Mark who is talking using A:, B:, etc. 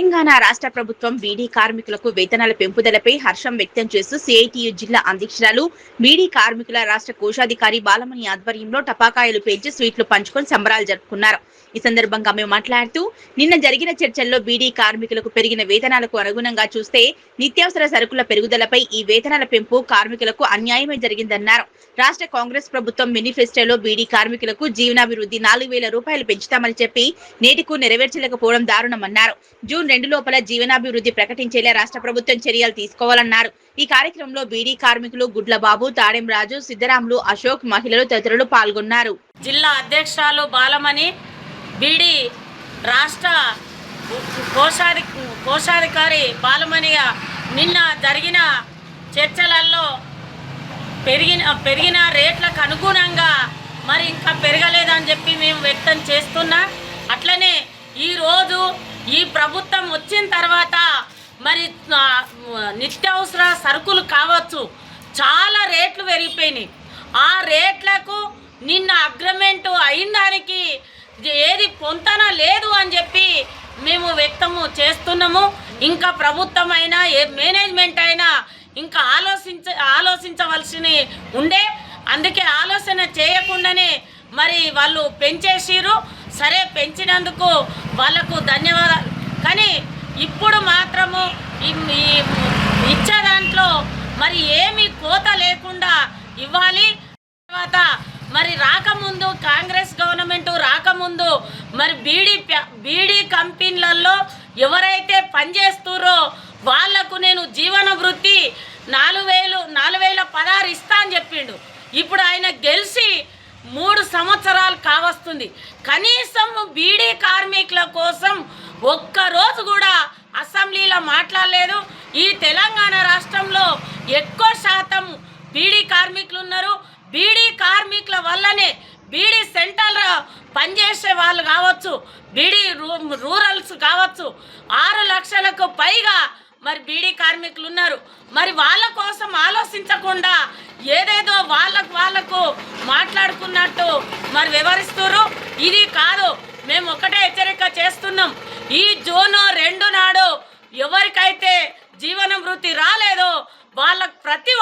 A: తెలంగాణ రాష్ట్ర ప్రభుత్వం బీడీ కార్మికులకు వేతనాల పెంపుదలపై హర్షం వ్యక్తం చేస్తూ సిఐటియు జిల్లా అధ్యక్షురాలు బీడీ కార్మికుల రాష్ట్ర కోశాధికారి బాలమణి ఆధ్వర్యంలో టపాకాయలు పేల్చి స్వీట్లు పంచుకొని సంబరాలు జరుపుకున్నారు. ఈ సందర్భంగా ఆమె మాట్లాడుతూ నిన్న జరిగిన చర్చల్లో బీడీ కార్మికులకు పెరిగిన వేతనాలకు అనుగుణంగా చూస్తే నిత్యావసర సరుకుల పెరుగుదలపై ఈ వేతనాల పెంపు కార్మికులకు అన్యాయమే జరిగిందన్నారు. రాష్ట్ర కాంగ్రెస్ ప్రభుత్వం మేనిఫెస్టోలో బీడీ కార్మికులకు జీవనాభివృద్ధి 4,000 రూపాయలు పెంచుతామని చెప్పి నేటికు నెరవేర్చలేకపోవడం దారుణమన్నారు. జూన్ 2 లోపల జీవనాభివృద్ధి ప్రకటించేలా రాష్ట్ర ప్రభుత్వం చర్యలు తీసుకోవాలన్నారు. ఈ కార్యక్రమంలో బీడీ కార్మికులు గుడ్లబాబు, తాడెం రాజు, సిద్ధరాములు, అశోక్, మహిళలు తదితరులు పాల్గొన్నారు.
B: జిల్లా అధ్యక్షురాలు బాలమణి, బీడీ రాష్ట్ర కోశాధికారి బాలమణిగా నిన్న జరిగిన చర్చలలో పెరిగిన రేట్లకు అనుగుణంగా మరి ఇంకా పెరగలేదని చెప్పి మేము వ్యక్తం చేస్తున్నా. అట్లనే ఈరోజు ఈ ప్రభుత్వం వచ్చిన తర్వాత మరి నిత్యావసర సరుకులు కావచ్చు చాలా రేట్లు పెరిగిపోయినాయి. ఆ రేట్లకు నిన్న అగ్రిమెంటు అయిన దానికి ఏది పొంతన లేదు అని చెప్పి మేము వ్యక్తము చేస్తున్నాము. ఇంకా ప్రభుత్వం అయినా ఏ మేనేజ్మెంట్ అయినా ఇంకా ఆలోచించవలసి ఉండే, అందుకే ఆలోచన చేయకుండానే మరి వాళ్ళు పెంచేసిరు. సరే, పెంచినందుకు వాళ్ళకు ధన్యవాదాలు. కానీ ఇప్పుడు మాత్రము ఇచ్చే దాంట్లో మరి ఏమి కోత లేకుండా ఇవ్వాలి. తర్వాత మరి రాకముందు కాంగ్రెస్ గవర్నమెంట్ రాకముందు మరి బీడీ కంపెనీలలో ఎవరైతే పనిచేస్తురో వాళ్లకు నేను జీవన వృత్తి 4,016 ఇస్తా అని చెప్పిండు. ఇప్పుడు ఆయన గెలిచి 3 సంవత్సరాలు కావస్తుంది. కనీసం బీడీ కార్మికుల కోసం ఒక్కరోజు కూడా అసెంబ్లీలో మాట్లాడలేదు. ఈ తెలంగాణ రాష్ట్రంలో ఎక్కువ శాతం బీడీ కార్మికులు ఉన్నారు. బీడీ కార్మికుల వల్లనే బీడీ సెంటర్ పనిచేసే వాళ్ళు కావచ్చు, బీడీ రూరల్స్ కావచ్చు, 6 లక్షలకు పైగా మరి బీడీ కార్మికులు ఉన్నారు. మరి వాళ్ళ కోసం ఆలోచించకుండా ఏదేదో వాళ్ళకు మాట్లాడుకున్నట్టు మరి వివరిస్తున్నారు. ఇది కాదు. మేము ఒకటే హెచ్చరిక చేస్తున్నాం. ఈ జూన్ 2 నాడు ఎవరికైతే జీవన వృత్తి రాలేదో వాళ్ళకు ప్రతి